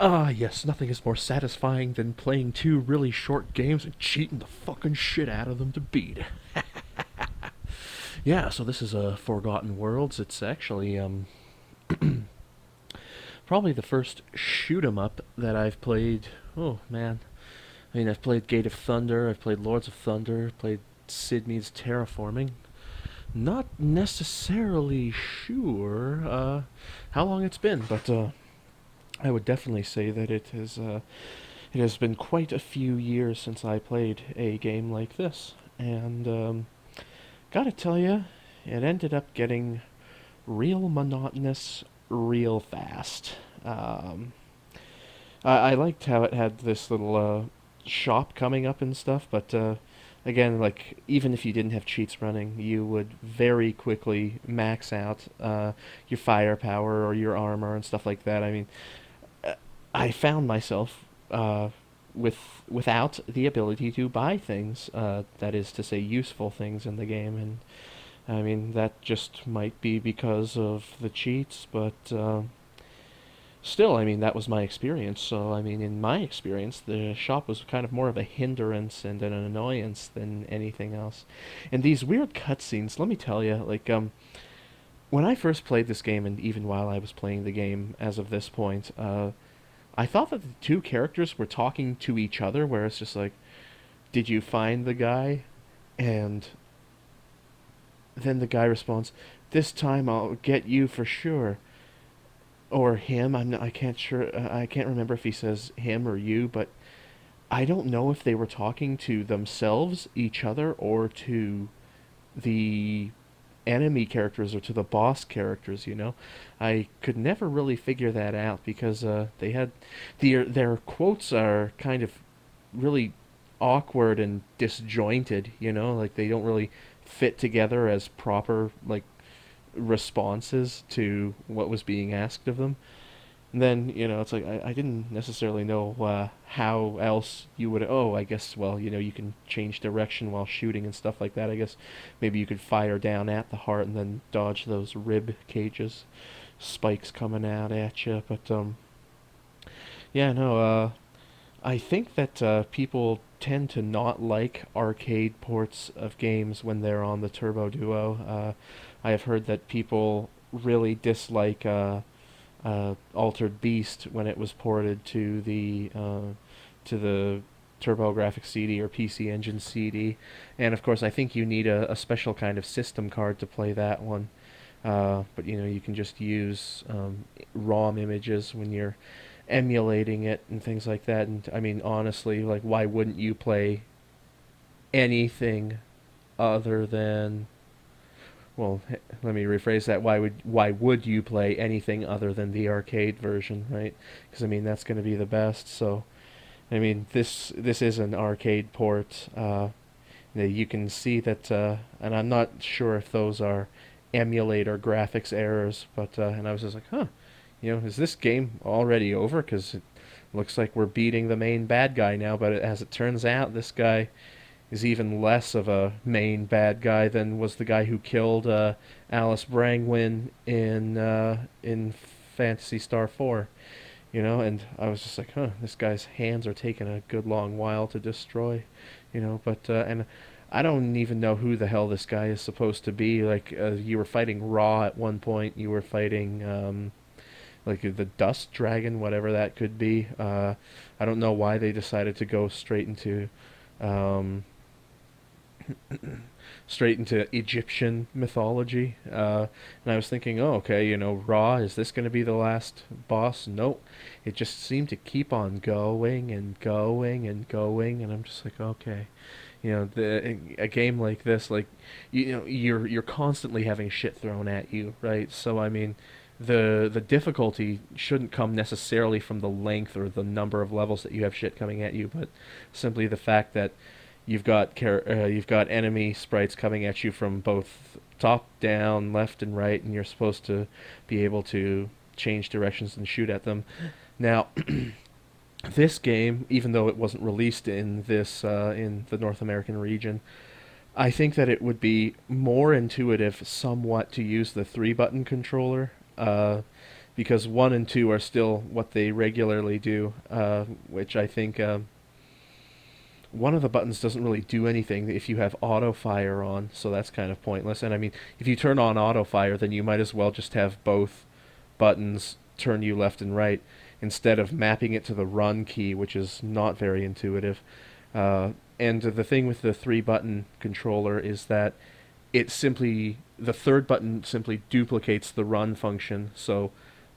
Ah, yes, nothing is more satisfying than playing two really short games and cheating the fucking shit out of them to beat. Yeah, so this is Forgotten Worlds. It's actually probably the first shoot 'em up that I've played. Oh man, I mean I've played Gate of Thunder, I've played Lords of Thunder, played Sid Meets Terraforming. Not necessarily sure how long it's been, but I would definitely say that it has been quite a few years since I played a game like this, and gotta tell you, it ended up getting real monotonous real fast. Um, I liked how it had this little shop coming up and stuff, but again, like even if you didn't have cheats running, you would very quickly max out your firepower or your armor and stuff like that. I mean, I found myself without the ability to buy things, that is to say, useful things in the game, and I mean that just might be because of the cheats, but still, I mean that was my experience. So I mean, in my experience, the shop was kind of more of a hindrance and an annoyance than anything else. And these weird cutscenes, let me tell you, like when I first played this game, and even while I was playing the game as of this point, I thought that the two characters were talking to each other, where it's just like, "Did you find the guy?" And then the guy responds, "This time I'll get you for sure." Or him. I can't sure. I can't remember if he says him or you, but I don't know if they were talking to themselves, each other, or to the enemy characters or to the boss characters. I could never really figure that out because they had their quotes are kind of really awkward and disjointed. Like they don't really fit together as proper like responses to what was being asked of them. And then, it's like I didn't necessarily know how else you would. Oh, I guess, well, you can change direction while shooting and stuff like that. I guess maybe you could fire down at the heart and then dodge those rib cages, spikes coming out at you. But, yeah, no, I think that people tend to not like arcade ports of games when they're on the Turbo Duo. I have heard that people really dislike Altered Beast when it was ported to the TurboGrafx CD or PC Engine CD, and of course I think you need a special kind of system card to play that one. But you can just use ROM images when you're emulating it and things like that. And I mean, honestly, like, why wouldn't you play anything other than, well, let me rephrase that. Why would you play anything other than the arcade version, right? Because I mean that's going to be the best. So I mean this is an arcade port. You can see that, and I'm not sure if those are emulator graphics errors, but and I was just like, huh, is this game already over? Because it looks like we're beating the main bad guy now. But as it turns out, this guy is even less of a main bad guy than was the guy who killed Alice Brangwyn in Fantasy Star 4. And I was just like, huh, this guy's hands are taking a good long while to destroy. But and I don't even know who the hell this guy is supposed to be. Like, you were fighting Raw at one point. You were fighting like the Dust Dragon, whatever that could be. I don't know why they decided to go um, straight into Egyptian mythology. And I was thinking, oh, okay, Ra, is this going to be the last boss? Nope. It just seemed to keep on going and going and going, and I'm just like, okay. A game like this, like, you're constantly having shit thrown at you, right? So I mean, the difficulty shouldn't come necessarily from the length or the number of levels that you have shit coming at you, but simply the fact that you've got enemy sprites coming at you from both top down, left and right, and you're supposed to be able to change directions and shoot at them. Now, this game, even though it wasn't released in the North American region, I think that it would be more intuitive, somewhat, to use the three button controller. because 1 and 2 are still what they regularly do, which I think one of the buttons doesn't really do anything if you have auto fire on, so that's kind of pointless. And I mean, if you turn on auto fire, then you might as well just have both buttons turn you left and right instead of mapping it to the run key, which is not very intuitive. And the thing with the 3-button controller is that the third button simply duplicates the run function, so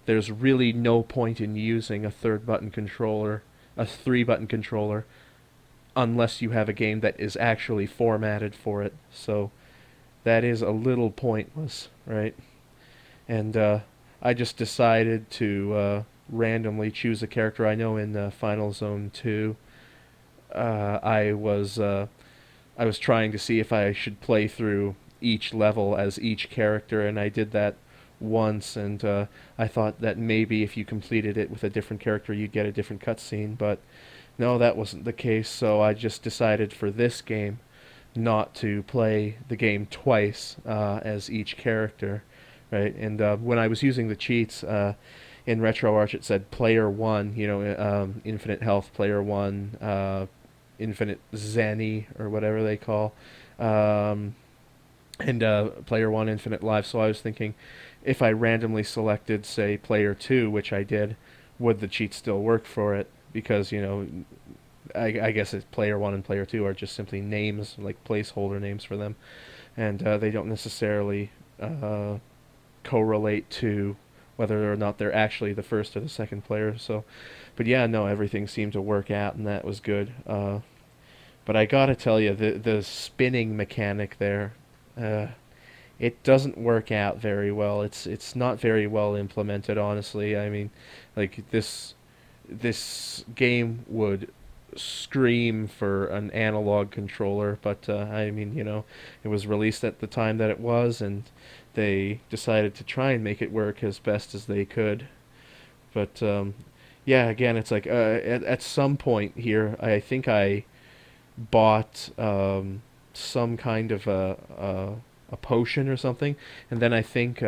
there's really no point in using a 3-button controller, unless you have a game that is actually formatted for it. So that is a little pointless, right? And I just decided to randomly choose a character. I know in Final Zone 2, I was trying to see if I should play through each level as each character, and I did that once, and I thought that maybe if you completed it with a different character, you'd get a different cutscene, but no, that wasn't the case, so I just decided for this game not to play the game twice as each character, right? And when I was using the cheats in RetroArch, it said player 1, infinite health, player 1, infinite Zenny, or whatever they call, and player 1, infinite life. So I was thinking, if I randomly selected, say, player 2, which I did, would the cheat still work for it? Because, I guess it's player 1 and player 2 are just simply names, like placeholder names for them, and they don't necessarily correlate to whether or not they're actually the first or the second player. So, but yeah, no, everything seemed to work out, and that was good. But I gotta tell you, the spinning mechanic there, it doesn't work out very well. It's not very well implemented, honestly. I mean, like this game would scream for an analog controller, but I mean, it was released at the time that it was, and they decided to try and make it work as best as they could. But yeah, again, it's like at some point here, I think I bought some kind of a potion or something, and then I think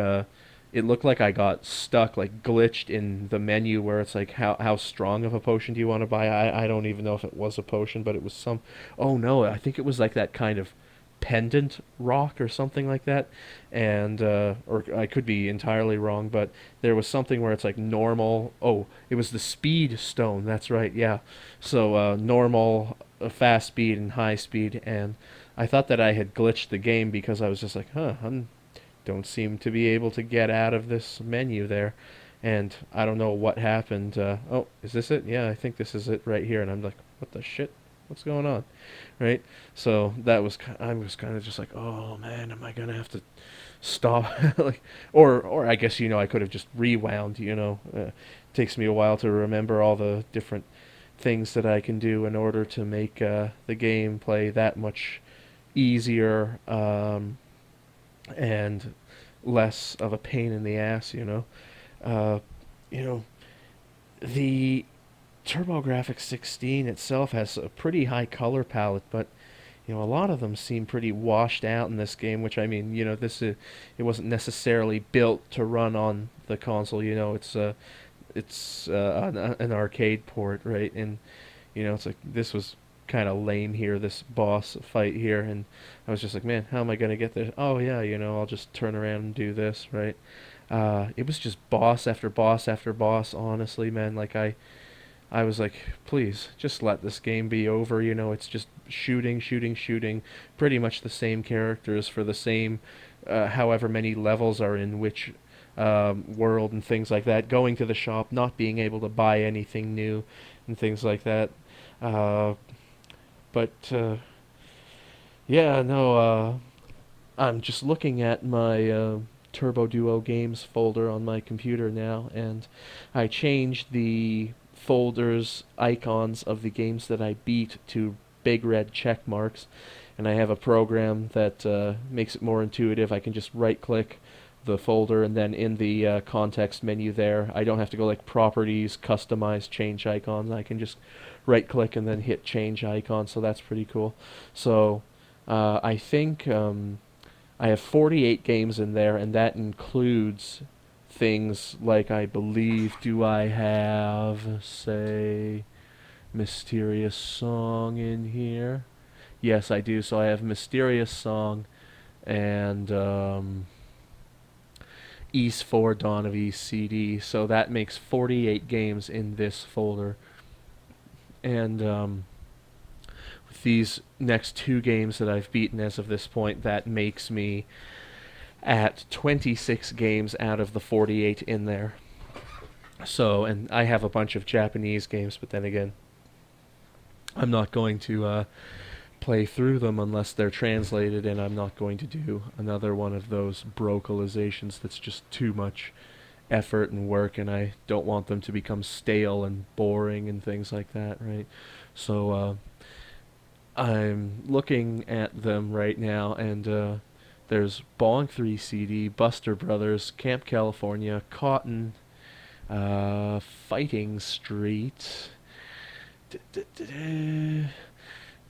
it looked like I got stuck, like glitched in the menu where it's like, how strong of a potion do you want to buy? I don't even know if it was a potion, but it was some. Oh no, I think it was like that kind of pendant rock or something like that, and or I could be entirely wrong, but there was something where it's like normal. Oh, it was the speed stone. That's right. Yeah. So normal, fast speed, and high speed, and I thought that I had glitched the game because I was just like, I don't seem to be able to get out of this menu there, and I don't know what happened. Oh, is this it? Yeah, I think this is it right here, and I'm like, what the shit? What's going on? Right? So I was kind of just like, oh man, am I gonna have to stop? Like, or I guess I could have just rewound. Takes me a while to remember all the different things that I can do in order to make the game play that much easier and less of a pain in the ass. Uh, you know, the TurboGrafx 16 itself has a pretty high color palette, but a lot of them seem pretty washed out in this game. Which, I mean, it wasn't necessarily built to run on the console. It's an arcade port, right? And it's like this was kind of lame here, this boss fight here, and I was just like, man, how am I gonna get this? Oh yeah, I'll just turn around and do this, right? It was just boss after boss after boss. Honestly, man, like I was like, please, just let this game be over. It's just shooting, shooting, shooting. Pretty much the same characters for the same, however many levels are in which world and things like that. Going to the shop, not being able to buy anything new, and things like that. But yeah, no. I'm just looking at my Turbo Duo games folder on my computer now, and I changed the folders icons of the games that I beat to big red check marks, and I have a program that makes it more intuitive. I can just right click the folder, and then in the context menu there, I don't have to go like properties, customize, change icons. I can just right click and then hit change icon, so that's pretty cool. So I think I have 48 games in there, and that includes things like, I believe, do I have, say, Mysterious Song in here? Yes, I do. So I have Mysterious Song and East 4 Dawn of East CD. So that makes 48 games in this folder. And with these next two games that I've beaten as of this point, that makes me at 26 games out of the 48 in there. So, and I have a bunch of Japanese games, but then again, I'm not going to play through them unless they're translated, and I'm not going to do another one of those brocalizations that's just too much effort and work, and I don't want them to become stale and boring and things like that, right? So I'm looking at them right now, and there's Bong 3 CD, Buster Brothers, Camp California, Cotton, Fighting Street,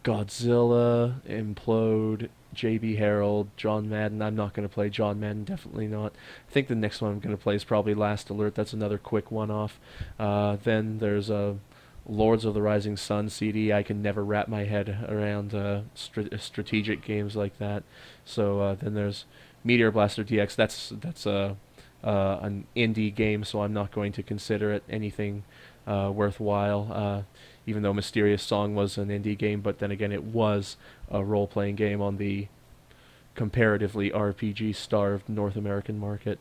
Godzilla, Implode, JB Harold, John Madden. I'm not going to play John Madden, definitely not. I think the next one I'm going to play is probably Last Alert. That's another quick one-off. Then there's a Lords of the Rising Sun CD. I can never wrap my head around strategic games like that. So then there's Meteor Blaster DX. That's an indie game, so I'm not going to consider it anything worthwhile. Even though Mysterious Song was an indie game, but then again, it was a role-playing game on the comparatively RPG-starved North American market.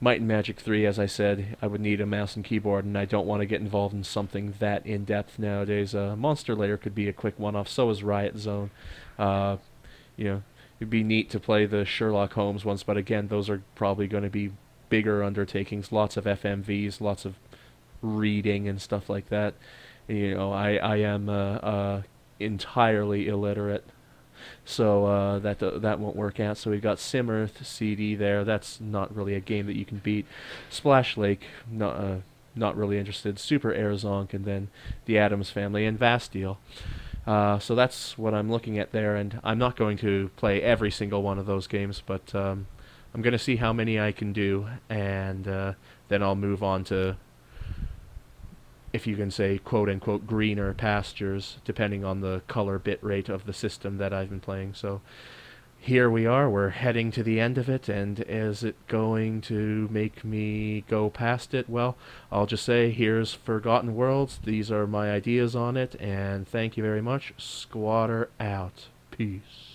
Might and Magic 3, as I said, I would need a mouse and keyboard, and I don't want to get involved in something that in-depth nowadays. Monster Lair could be a quick one-off, so is Riot Zone. You know, it'd be neat to play the Sherlock Holmes ones, but again, those are probably going to be bigger undertakings, lots of FMVs, lots of reading and stuff like that. I am entirely illiterate, so that won't work out. So we've got Simearth CD there. That's not really a game that you can beat. Splash Lake, not really interested. Super Air Zonk, and then the Addams Family and Vastiel. So that's what I'm looking at there, and I'm not going to play every single one of those games, but I'm going to see how many I can do, and then I'll move on to, if you can say, quote-unquote, greener pastures, depending on the color bit rate of the system that I've been playing. So here we are, we're heading to the end of it, and is it going to make me go past it? Well, I'll just say, here's Forgotten Worlds, these are my ideas on it, and thank you very much. Skwatter out. Peace.